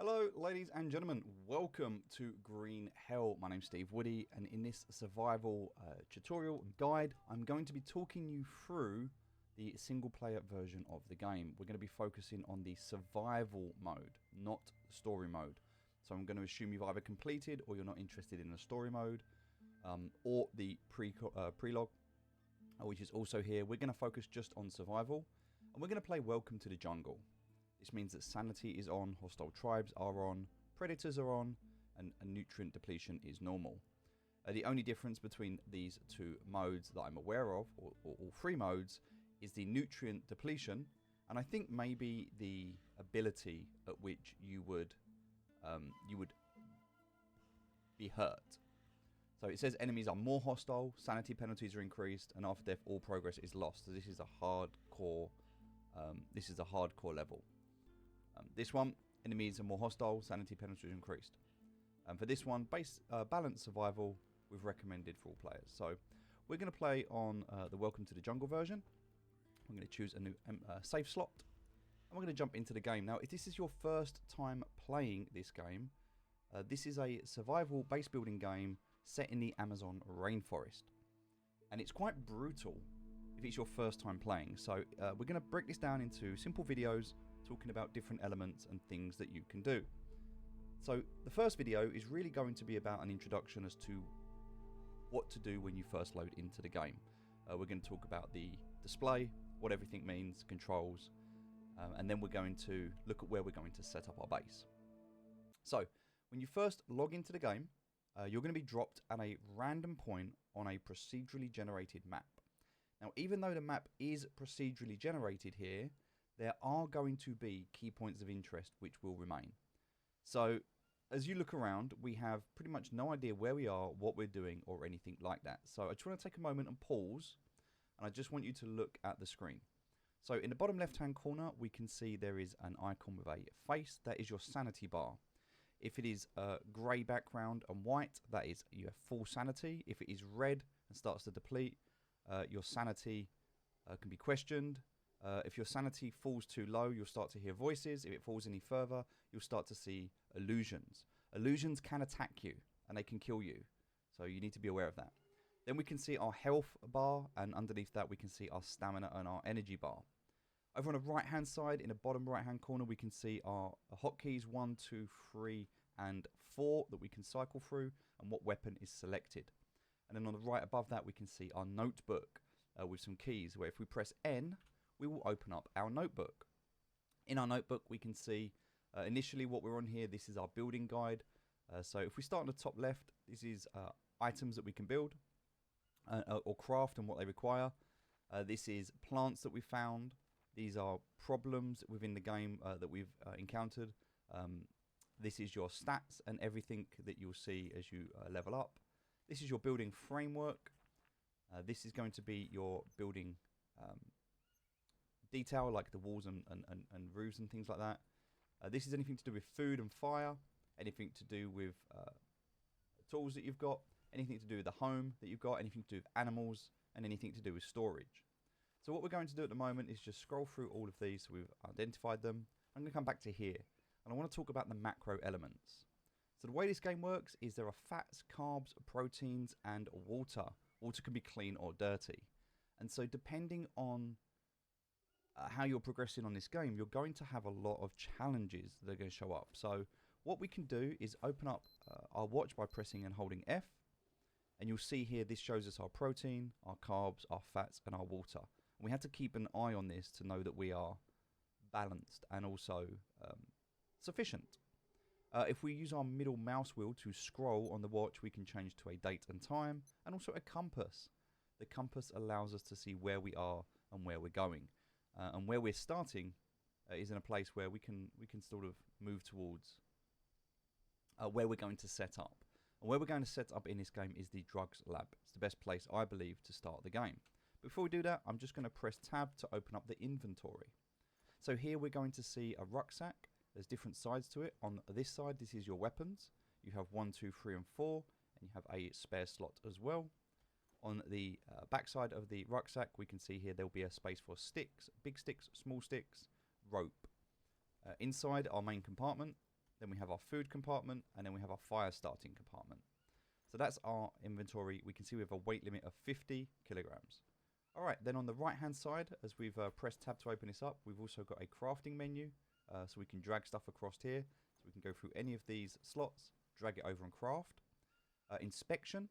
Hello ladies and gentlemen, welcome to Green Hell. My name's Steve Woody, and in this survival tutorial and guide I'm going to be talking you through the single player version of the game. We're going to be focusing on the survival mode, not the story mode. So I'm going to assume you've either completed or you're not interested in the story mode, or the prelog, which is also here. We're going to focus just on survival, and we're going to play Welcome to the Jungle. This means that sanity is on, hostile tribes are on, predators are on, and nutrient depletion is normal. The only difference between these two modes that I'm aware of, or all three modes, is the nutrient depletion, and I think maybe the ability at which you would be hurt. So it says enemies are more hostile, sanity penalties are increased, and after death all progress is lost. So this is a hardcore. Level. This one, enemies are more hostile, sanity penalties increased. And for this one, balanced survival, we've recommended for all players. So we're going to play on the Welcome to the Jungle version. I'm going to choose a new save slot, and we're going to jump into the game. Now, if this is your first time playing this game, this is a survival base building game set in the Amazon rainforest. And it's quite brutal if it's your first time playing. So we're going to break this down into simple videos talking about different elements and things that you can do. So the first video is really going to be about an introduction as to what to do when you first load into the game. We're going to talk about the display, what everything means, controls, and then we're going to look at where we're going to set up our base. So when you first log into the game, you're going to be dropped at a random point on a procedurally generated map. Now, even though the map is procedurally generated here, there are going to be key points of interest which will remain. So, as you look around, we have pretty much no idea where we are, what we're doing, or anything like that. So, I just want to take a moment and pause, and I just want you to look at the screen. So, in the bottom left-hand corner, we can see there is an icon with a face. That is your sanity bar. If it is a grey background and white, that is you have full sanity. If it is red and starts to deplete, your sanity can be questioned. If your sanity falls too low, you'll start to hear voices. If it falls any further, you'll start to see illusions. Illusions can attack you, and they can kill you. So you need to be aware of that. Then we can see our health bar, and underneath that we can see our stamina and our energy bar. Over on the right-hand side, in the bottom right-hand corner, we can see our hotkeys 1, 2, 3, and 4 that we can cycle through, and what weapon is selected. And then on the right above that, we can see our notebook with some keys, where if we press N, we will open up our notebook. In our notebook, we can see initially what we're on here. This is our building guide. So if we start on the top left, this is items that we can build or craft and what they require. This is plants that we found. These are problems within the game that we've encountered. This is your stats and everything that you'll see as you level up. This is your building framework. This is going to be your building detail, like the walls and roofs and things like that. This is anything to do with food and fire, anything to do with tools that you've got, anything to do with the home that you've got, anything to do with animals, and anything to do with storage. So what we're going to do at the moment is just scroll through all of these. So we've identified them. I'm going to come back to here, and I want to talk about the macro elements. So the way this game works is there are fats, carbs, proteins, and water. Water can be clean or dirty. And so depending on how you're progressing on this game, you're going to have a lot of challenges that are going to show up. So what we can do is open up our watch by pressing and holding F. And you'll see here, this shows us our protein, our carbs, our fats, and our water. And we have to keep an eye on this to know that we are balanced and also sufficient. If we use our middle mouse wheel to scroll on the watch, we can change to a date and time, and also a compass. The compass allows us to see where we are and where we're going. And where we're starting is in a place where we can sort of move towards where we're going to set up. And where we're going to set up in this game is the drugs lab. It's the best place, I believe, to start the game. Before we do that, I'm just going to press tab to open up the inventory. So here we're going to see a rucksack. There's different sides to it. On this side, this is your weapons. You have 1, 2, 3, and 4, and you have a spare slot as well. On the back side of the rucksack, we can see here there'll be a space for sticks, big sticks, small sticks, rope. Inside our main compartment, then we have our food compartment, and then we have our fire starting compartment. So that's our inventory. We can see we have a weight limit of 50 kilograms. All right, then on the right hand side, as we've pressed tab to open this up, we've also got a crafting menu, so we can drag stuff across here. So we can go through any of these slots, drag it over and craft. Inspection.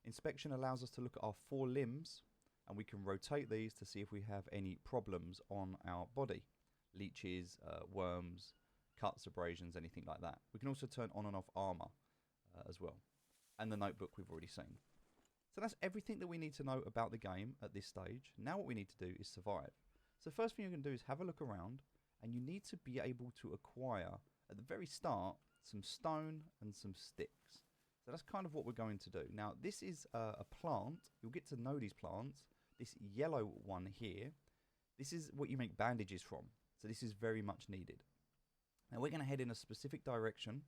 Inspection allows us to look at our 4 limbs, and we can rotate these to see if we have any problems on our body. Leeches, worms, cuts, abrasions, anything like that. We can also turn on and off armor as well. And the notebook we've already seen. So that's everything that we need to know about the game at this stage. Now what we need to do is survive. So the first thing you're going to do is have a look around, and you need to be able to acquire, at the very start, some stone and some sticks. So that's kind of what we're going to do. Now this is a plant. You'll get to know these plants. This yellow one here, this is what you make bandages from. So this is very much needed. Now we're going to head in a specific direction.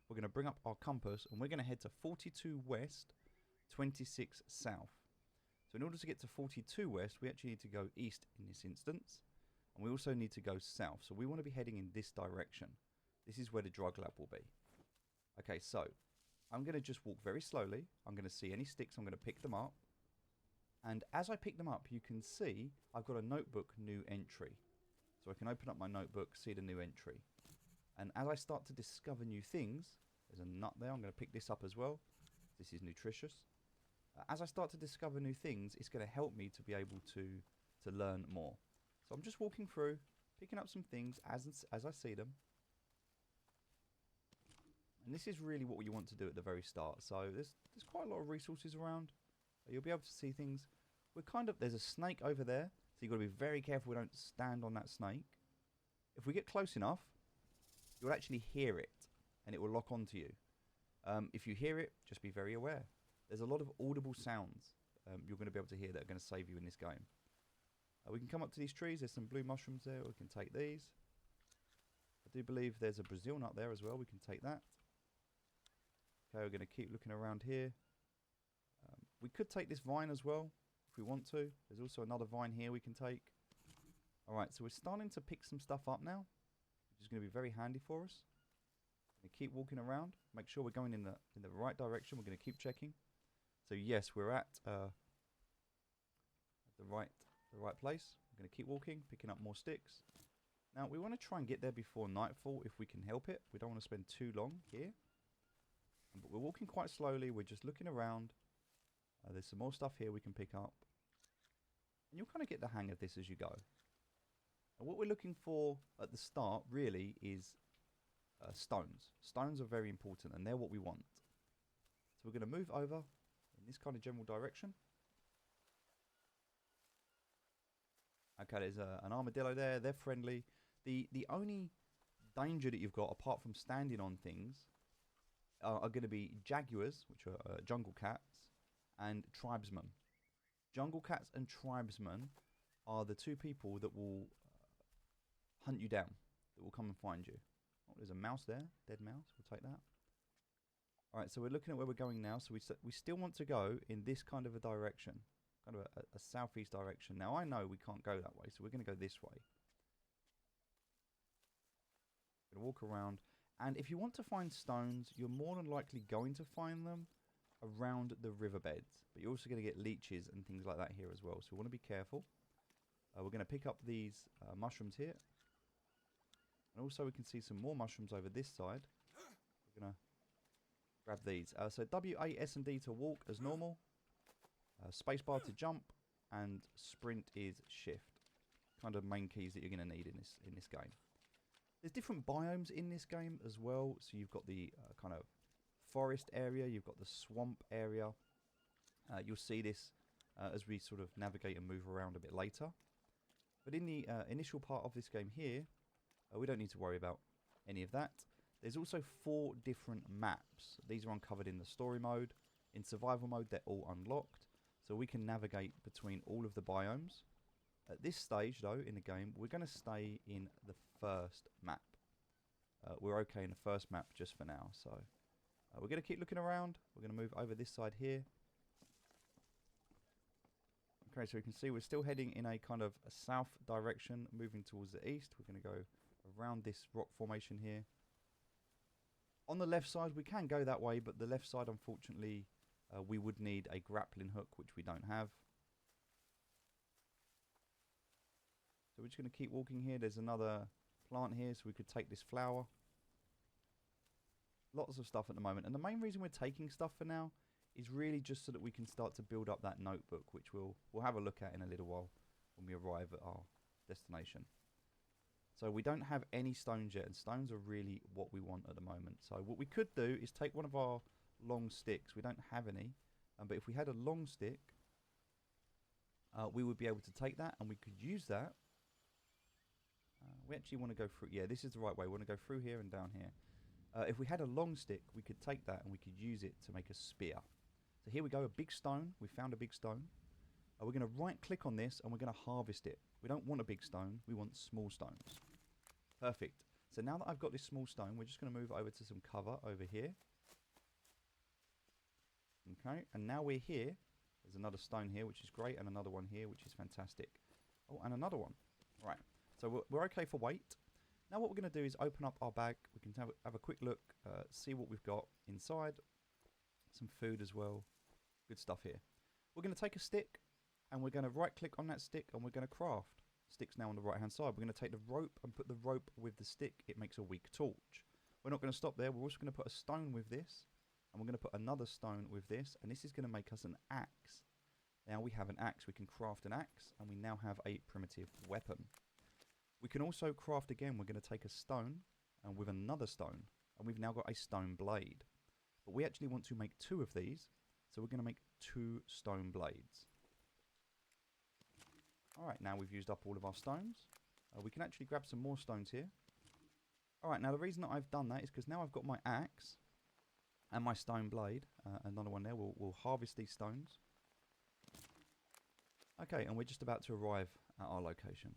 We're going to bring up our compass, and we're going to head to 42 west, 26 south. So in order to get to 42 west, we actually need to go east in this instance. And we also need to go south. So we want to be heading in this direction. This is where the drug lab will be. Okay, so I'm going to just walk very slowly. I'm going to see any sticks. I'm going to pick them up. And as I pick them up, you can see I've got a notebook new entry. So I can open up my notebook, see the new entry. And as I start to discover new things, there's a nut there. I'm going to pick this up as well. This is nutritious. As I start to discover new things, it's going to help me to be able to learn more. So I'm just walking through, picking up some things as I see them. And this is really what you want to do at the very start. So there's quite a lot of resources around. You'll be able to see things. There's a snake over there, so you've got to be very careful we don't stand on that snake. If we get close enough, you'll actually hear it, and it will lock onto you. If you hear it, just be very aware. There's a lot of audible sounds you're going to be able to hear that are going to save you in this game. We can come up to these trees. There's some blue mushrooms there. We can take these. I do believe there's a Brazil nut there as well. We can take that. Okay, we're going to keep looking around here. We could take this vine as well if we want to. There's also another vine here we can take. Alright, so we're starting to pick some stuff up now, which is going to be very handy for us. We're going to keep walking around, make sure we're going in the right direction. We're going to keep checking. So yes, we're at the right place. We're going to keep walking, picking up more sticks. Now we want to try and get there before nightfall if we can help it. We don't want to spend too long here. But we're walking quite slowly. We're just looking around. There's some more stuff here we can pick up. And you'll kind of get the hang of this as you go. And what we're looking for at the start really is stones. Stones are very important, and they're what we want. So we're going to move over in this kind of general direction. Okay, there's an armadillo there. They're friendly. The only danger that you've got, apart from standing on things, are going to be jaguars, which are jungle cats, and tribesmen. Jungle cats and tribesmen are the two people that will hunt you down, that will come and find you. Oh, there's a mouse there, dead mouse. We'll take that. All right, so we're looking at where we're going now. So we still want to go in this kind of a direction, kind of a southeast direction. Now I know we can't go that way, so we're going to go this way. We're going to walk around, and if you want to find stones, you're more than likely going to find them around the riverbeds, but you're also going to get leeches and things like that here as well, so we want to be careful. We're going to pick up these mushrooms here, and also we can see some more mushrooms over this side. We're going to grab these. So W, A, S and D to walk as normal, spacebar to jump, and sprint is shift. Kind of main keys that you're going to need in this game. There's different biomes in this game as well, so you've got the kind of forest area, you've got the swamp area. You'll see this as we sort of navigate and move around a bit later. But in the initial part of this game here, we don't need to worry about any of that. There's also 4 different maps. These are uncovered in the story mode. In survival mode, they're all unlocked, so we can navigate between all of the biomes. At this stage, though, in the game, we're going to stay in the first map. We're okay in the first map just for now, so we're going to keep looking around. We're going to move over this side here. Okay, so we can see we're still heading in a kind of a south direction, moving towards the east. We're going to go around this rock formation here. On the left side, we can go that way, but the left side, unfortunately, we would need a grappling hook, which we don't have. So we're just going to keep walking here. There's another plant here, so we could take this flower. Lots of stuff at the moment. And the main reason we're taking stuff for now is really just so that we can start to build up that notebook, which we'll have a look at in a little while when we arrive at our destination. So we don't have any stones yet, and stones are really what we want at the moment. So what we could do is take one of our long sticks. We don't have any, but if we had a long stick, we would be able to take that, and we could use that. We actually want to go through, yeah, this is the right way. We want to go through here and down here. If we had a long stick, we could take that and we could use it to make a spear. So here we go, a big stone. We found a big stone. We're going to right click on this and we're going to harvest it. We don't want a big stone, we want small stones. Perfect. So now that I've got this small stone, we're just going to move over to some cover over here. Okay, and now we're here. There's another stone here, which is great, and another one here, which is fantastic. Oh, and another one. Right, so we're okay for weight. Now what we're going to do is open up our bag. We can have a quick look, see what we've got inside. Some food as well. Good stuff here. We're going to take a stick, and we're going to right click on that stick, and we're going to craft. Stick's now on the right hand side. We're going to take the rope and put the rope with the stick. It makes a weak torch. We're not going to stop there. We're also going to put a stone with this, and we're going to put another stone with this, and this is going to make us an axe. Now we have an axe. We can craft an axe, and we now have a primitive weapon. We can also craft again. We're going to take a stone and with another stone, and we've now got a stone blade. But we actually want to make two of these, so we're going to make 2 stone blades. Alright, now we've used up all of our stones. We can actually grab some more stones here. Alright, now the reason that I've done that is because now I've got my axe and my stone blade. Another one there. We'll harvest these stones. Okay, and we're just about to arrive at our location.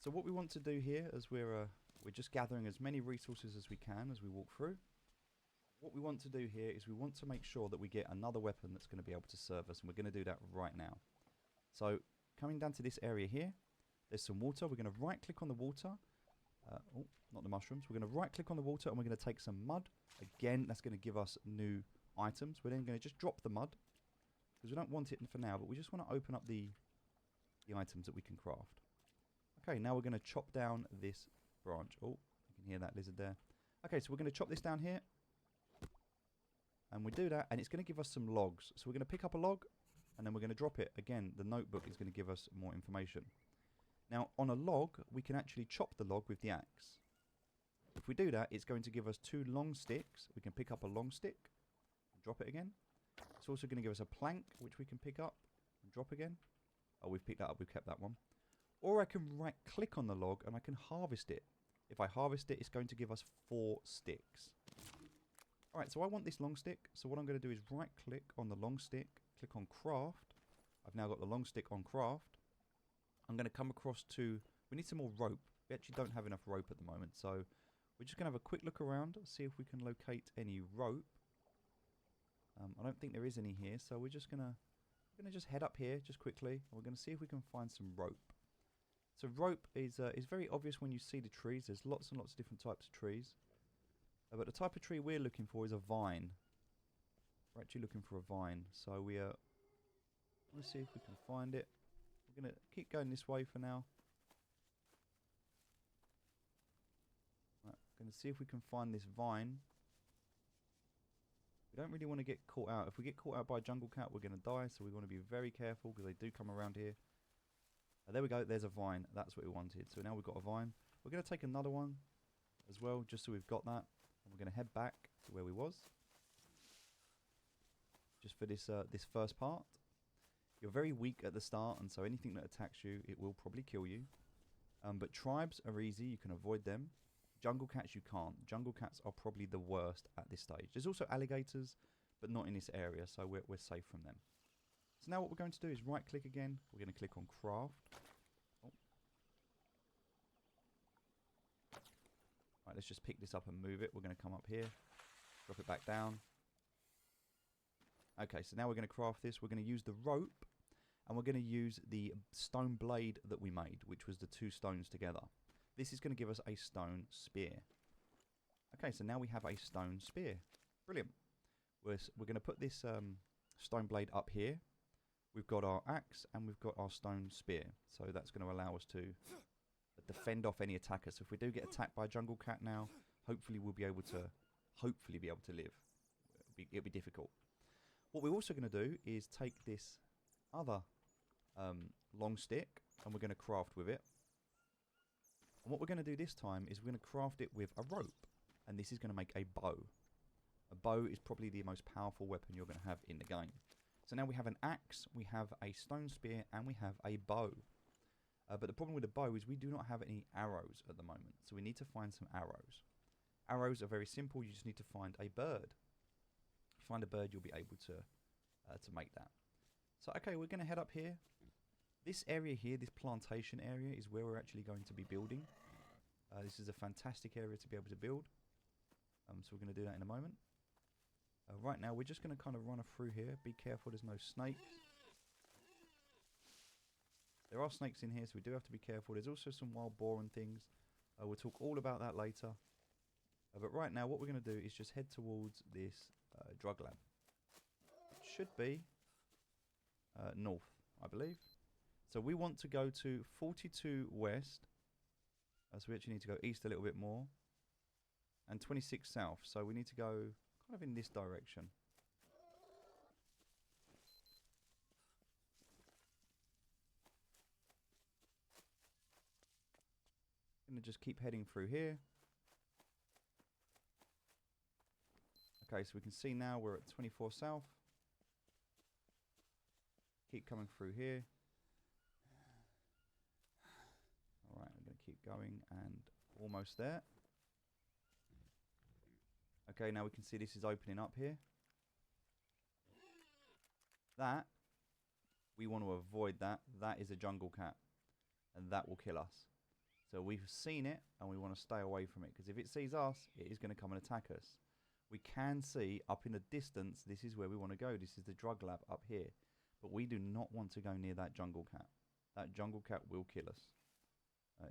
So what we want to do here, as we're just gathering as many resources as we can as we walk through. What we want to do here is we want to make sure that we get another weapon that's going to be able to serve us, and we're going to do that right now. So coming down to this area here, there's some water. We're going to right click on the water. Oh, not the mushrooms. We're going to right click on the water, and we're going to take some mud. Again, that's going to give us new items. We're then going to just drop the mud, because we don't want it for now, but we just want to open up the items that we can craft. Okay, now we're going to chop down this branch. Oh, you can hear that lizard there. Okay, so we're going to chop this down here. And we do that, and it's going to give us some logs. So we're going to pick up a log, and then we're going to drop it. Again, the notebook is going to give us more information. Now, on a log, we can actually chop the log with the axe. If we do that, it's going to give us 2 long sticks. We can pick up a long stick, and drop it again. It's also going to give us a plank, which we can pick up and drop again. Oh, we've picked that up. We've kept that one. Or I can right-click on the log, and I can harvest it. If I harvest it, it's going to give us 4 sticks. Alright, so I want this long stick. So what I'm going to do is right-click on the long stick, click on craft. I've now got the long stick on craft. I'm going to come across to... We need some more rope. We actually don't have enough rope at the moment. So we're just going to have a quick look around, see if we can locate any rope. I don't think there is any here, so we're just going to just head up here just quickly. And we're going to see if we can find some rope. So rope is very obvious when you see the trees. There's lots and lots of different types of trees. But the type of tree we're looking for is a vine. We're actually looking for a vine. So let's see if we can find it. We're going to keep going this way for now. Right, going to see if we can find this vine. We don't really want to get caught out. If we get caught out by a jungle cat, we're going to die. So we want to be very careful because they do come around here. There we go. There's a vine. That's what we wanted. So now we've got a vine. We're going to take another one as well, just so we've got that. And we're going to head back to where we was. Just for this first part. You're very weak at the start, and so anything that attacks you, it will probably kill you. But tribes are easy. You can avoid them. Jungle cats you can't. Jungle cats are probably the worst at this stage. There's also alligators, but not in this area, so we're safe from them. So now what we're going to do is right click again. We're going to click on craft. Oh. Right, let's just pick this up and move it. We're going to come up here, drop it back down. Okay, so now we're going to craft this. We're going to use the rope, and we're going to use the stone blade that we made, which was the 2 stones together. This is going to give us a stone spear. Okay, so now we have a stone spear. Brilliant. We're going to put this stone blade up here. We've got our axe and we've got our stone spear. So that's going to allow us to defend off any attackers. So if we do get attacked by a jungle cat now, hopefully we'll be able to live. It'll be difficult. What we're also going to do is take this other long stick and we're going to craft with it. And what we're going to do this time is we're going to craft it with a rope. And this is going to make a bow. A bow is probably the most powerful weapon you're going to have in the game. So now we have an axe, we have a stone spear, and we have a bow. But the problem with the bow is we do not have any arrows at the moment. So we need to find some arrows. Arrows are very simple. You just need to find a bird. If you find a bird, you'll be able to make that. So, okay, we're going to head up here. This area here, this plantation area, is where we're actually going to be building. This is a fantastic area to be able to build. So we're going to do that in a moment. Right now, we're just going to kind of run through here. Be careful, there's no snakes. There are snakes in here, so we do have to be careful. There's also some wild boar and things. We'll talk all about that later. But right now, what we're going to do is just head towards this drug lab. It should be north, I believe. So we want to go to 42 west. So we actually need to go east a little bit more. And 26 south. So we need to go kind of in this direction. Gonna just keep heading through here. Okay, so we can see now we're at 24 south. Keep coming through here. Alright, I'm gonna keep going and almost there. Okay, now we can see this is opening up here. That, we want to avoid that. That is a jungle cat. And that will kill us. So we've seen it and we want to stay away from it. Because if it sees us, it is going to come and attack us. We can see up in the distance, this is where we want to go. This is the drug lab up here. But we do not want to go near that jungle cat. That jungle cat will kill us.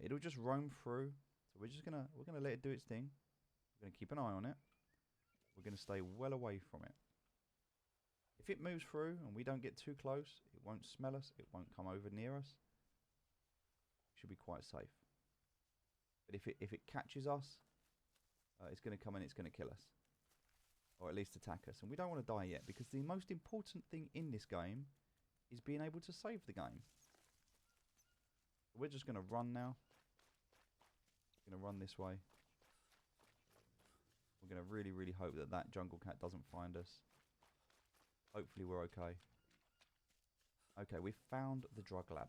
It'll just roam through. So we're going to let it do its thing. We're going to keep an eye on it. We're going to stay well away from it. If it moves through and we don't get too close, it won't smell us, it won't come over near us. It should be quite safe. But if it catches us, it's going to come and it's going to kill us. Or at least attack us. And we don't want to die yet, because the most important thing in this game is being able to save the game. We're just going to run now. Going to run this way. We're going to really, really hope that that jungle cat doesn't find us. Hopefully we're okay. Okay, we've found the drug lab.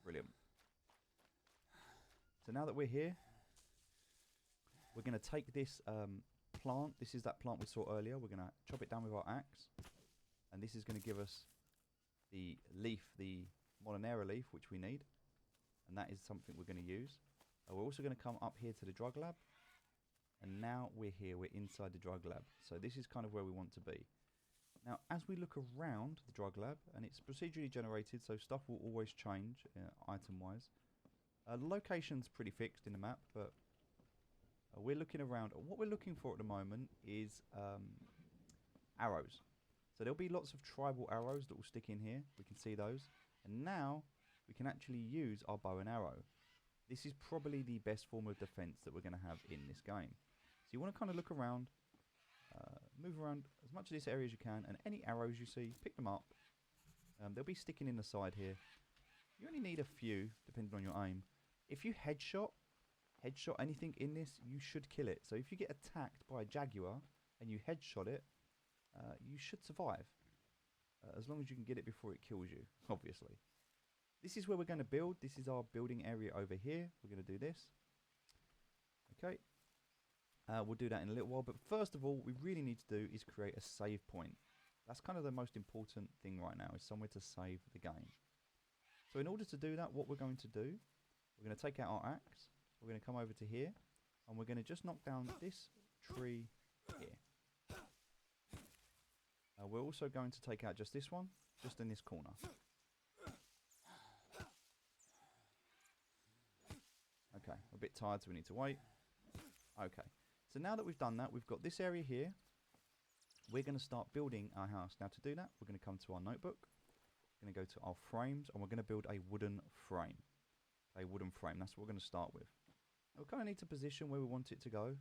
Brilliant. So now that we're here, we're going to take this plant. This is that plant we saw earlier. We're going to chop it down with our axe. And this is going to give us the leaf, the Molinera leaf, which we need. And that is something we're going to use. We're also going to come up here to the drug lab. And now we're here, we're inside the drug lab. So this is kind of where we want to be. Now, as we look around the drug lab, and it's procedurally generated, so stuff will always change item-wise. The location's pretty fixed in the map, but we're looking around. What we're looking for at the moment is arrows. So there'll be lots of tribal arrows that will stick in here. We can see those. And now we can actually use our bow and arrow. This is probably the best form of defense that we're going to have in this game. So you want to kind of look around, move around as much of this area as you can, and any arrows you see, pick them up. They'll be sticking in the side here. You only need a few, depending on your aim. If you headshot anything in this, you should kill it. So if you get attacked by a jaguar and you headshot it, you should survive. As long as you can get it before it kills you, obviously. This is where we're going to build. This is our building area over here. We're going to do this. Okay. We'll do that in a little while. But first of all, what we really need to do is create a save point. That's kind of the most important thing right now, is somewhere to save the game. So in order to do that, what we're going to do, we're going to take out our axe. We're going to come over to here. And we're going to just knock down this tree here. We're also going to take out just this one, just in this corner. Okay, we're a bit tired, so we need to wait. Okay, So now that we've done that, we've got this area here. We're going to start building our house. Now to do that, we're going to come to our notebook. We're going to go to our frames, and we're going to build a wooden frame. A wooden frame, that's what we're going to start with. We kind of need to position where we want it to go.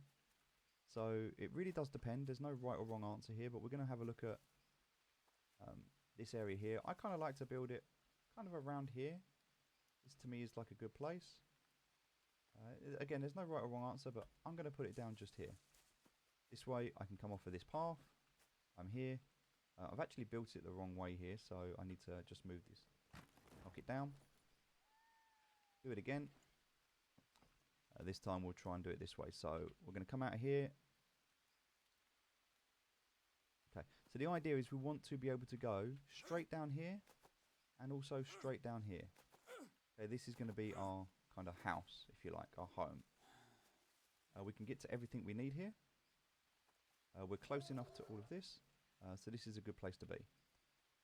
So it really does depend. There's no right or wrong answer here, but we're going to have a look at this area here. I kind of like to build it kind of around here. This to me is like a good place. Again, there's no right or wrong answer, but I'm going to put it down just here. This way I can come off of this path. I'm here. I've actually built it the wrong way here, so I need to just move this. Knock it down. Do it again. This time we'll try and do it this way. So we're going to come out of here. Okay, so the idea is we want to be able to go straight down here and also straight down here. Okay, this is going to be our kind of house, if you like, our home. We can get to everything we need here. We're close enough to all of this, so this is a good place to be.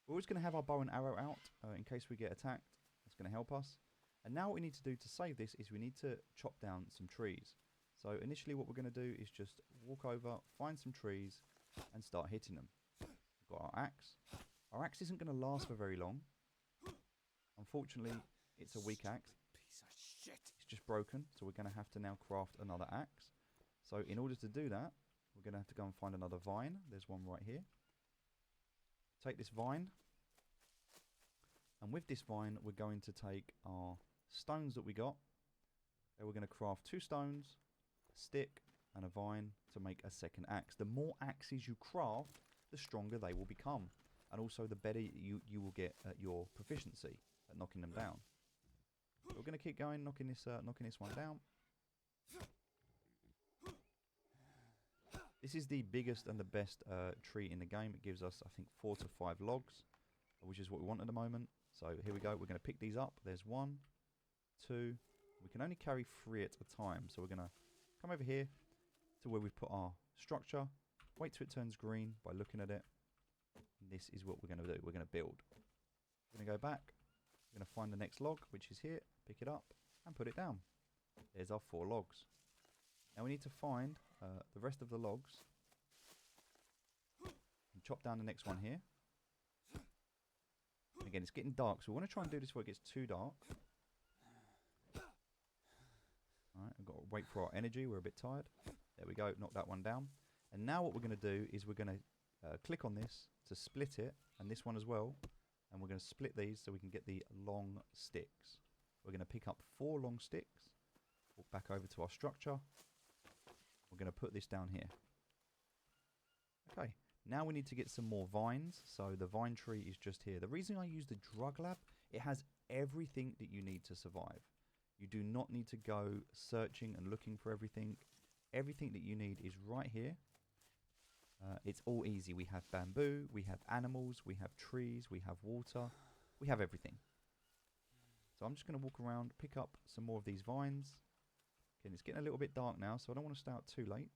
We're always going to have our bow and arrow out in case we get attacked. That's going to help us. And now what we need to do to save this is we need to chop down some trees. So initially what we're going to do is just walk over, find some trees, and start hitting them. We've got our axe. Our axe isn't going to last for very long. Unfortunately, it's a weak axe. Piece of shit. It's just broken, so we're going to have to now craft another axe. So in order to do that, we're going to have to go and find another vine. There's one right here. Take this vine. And with this vine, we're going to take our stones that we got. And we're going to craft 2 stones, a stick, and a vine to make a second axe. The more axes you craft, the stronger they will become. And also the better you will get at your proficiency at knocking them down. So we're going to keep going, knocking this one down. This is the biggest and the best tree in the game. It gives us, I think, 4 to 5 logs, which is what we want at the moment. So here we go. We're going to pick these up. There's 1, 2. We can only carry 3 at a time. So we're going to come over here to where we've put our structure. Wait till it turns green by looking at it. And this is what we're going to do. We're going to build. We're going to go back. We're going to find the next log, which is here. Pick it up and put it down. There's our 4 logs. Now we need to find the rest of the logs and chop down the next one here. Again, it's getting dark, so we want to try and do this before it gets too dark. Alright, I've got to wait for our energy. We're a bit tired. There we go, knock that one down. And now what we're going to do is we're going to click on this to split it, and this one as well. And we're going to split these so we can get the long sticks. We're going to pick up 4 long sticks, walk back over to our structure. We're going to put this down here. Okay, now we need to get some more vines. So the vine tree is just here. The reason I use the drug lab, it has everything that you need to survive. You do not need to go searching and looking for everything. Everything that you need is right here. It's all easy. We have bamboo, we have animals, we have trees, we have water. We have everything. So I'm just going to walk around, pick up some more of these vines. Again, it's getting a little bit dark now, so I don't want to start too late.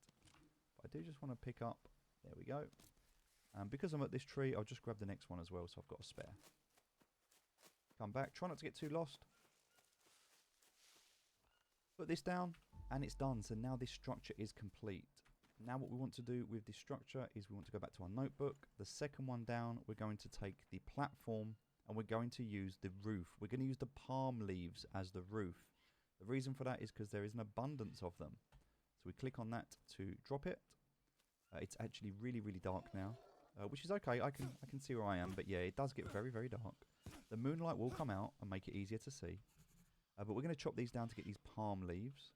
But I do just want to pick up. There we go. And because I'm at this tree, I'll just grab the next one as well, so I've got a spare. Come back. Try not to get too lost. Put this down, and it's done. So now this structure is complete. Now what we want to do with this structure is we want to go back to our notebook. The second one down, we're going to take the platform, and we're going to use the roof. We're going to use the palm leaves as the roof. The reason for that is because there is an abundance of them. So we click on that to drop it. It's actually really, really dark now, which is okay. I can see where I am, but yeah, it does get very, very dark. The moonlight will come out and make it easier to see. But we're going to chop these down to get these palm leaves.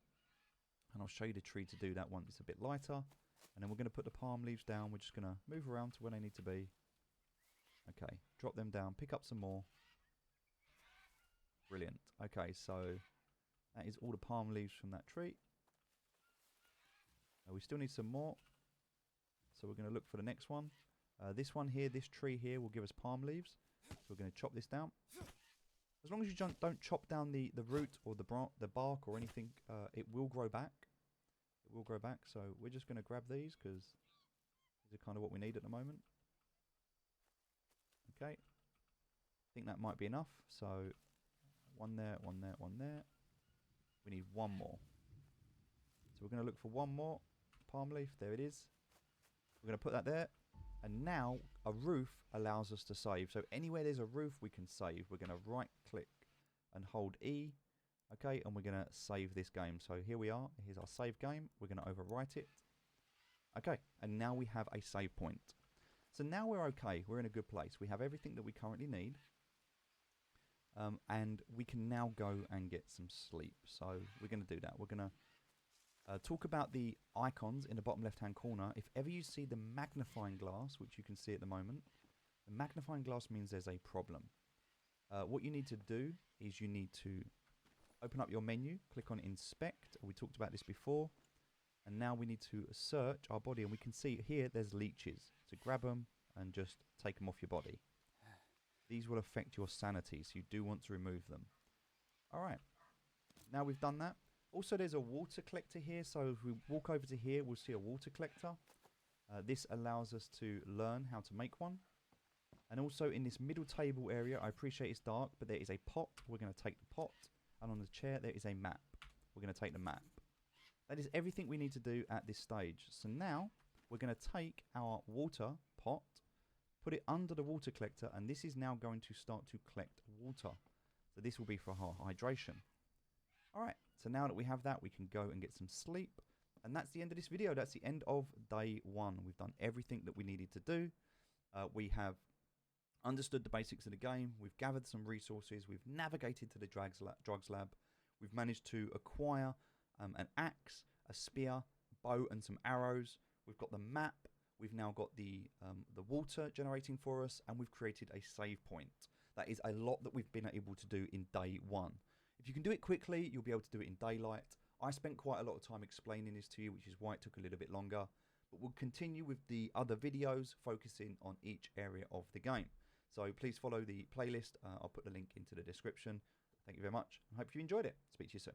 And I'll show you the tree to do that once it's a bit lighter. And then we're going to put the palm leaves down. We're just going to move around to where they need to be. Okay, drop them down, pick up some more. Brilliant. Okay, so that is all the palm leaves from that tree. We still need some more. So we're going to look for the next one. This one here, this tree here will give us palm leaves. So we're going to chop this down. As long as you don't chop down the root or the bark or anything, it will grow back. It will grow back. So we're just going to grab these because these are kind of what we need at the moment. Okay. I think that might be enough. So one there, one there, one there. We need one more. So we're going to look for one more. palm leaf. There it is. We're going to put that there. And now a roof allows us to save. So anywhere there's a roof, we can save. We're going to right click and hold E. Okay, and we're going to save this game. So here we are. Here's our save game. We're going to overwrite it. Okay, and now we have a save point. So now we're okay. We're in a good place. We have everything that we currently need. And we can now go and get some sleep. So we're going to do that. We're going to talk about the icons in the bottom left-hand corner. If ever you see the magnifying glass, which you can see at the moment, the magnifying glass means there's a problem. What you need to do is you need to open up your menu, click on Inspect. We talked about this before. And now we need to search our body, and we can see here there's leeches. So grab them and just take them off your body. These will affect your sanity, so you do want to remove them. All right. Now we've done that. Also, there's a water collector here. So if we walk over to here, we'll see a water collector. This allows us to learn how to make one. And also in this middle table area, I appreciate it's dark, but there is a pot. We're going to take the pot. And on the chair, there is a map. We're going to take the map. That is everything we need to do at this stage. So now we're going to take our water pot, put it under the water collector, and this is now going to start to collect water. So this will be for our hydration. All right, so now that we have that, we can go and get some sleep. And that's the end of this video. That's the end of day 1. We've done everything that we needed to do. We have understood the basics of the game. We've gathered some resources. We've navigated to the drugs lab. We've managed to acquire an axe, a spear, bow, and some arrows. We've got the map. We've now got the water generating for us, and we've created a save point. That is a lot that we've been able to do in day 1. If you can do it quickly, you'll be able to do it in daylight. I spent quite a lot of time explaining this to you, which is why it took a little bit longer. But we'll continue with the other videos focusing on each area of the game. So please follow the playlist. I'll put the link into the description. Thank you very much. I hope you enjoyed it. Speak to you soon.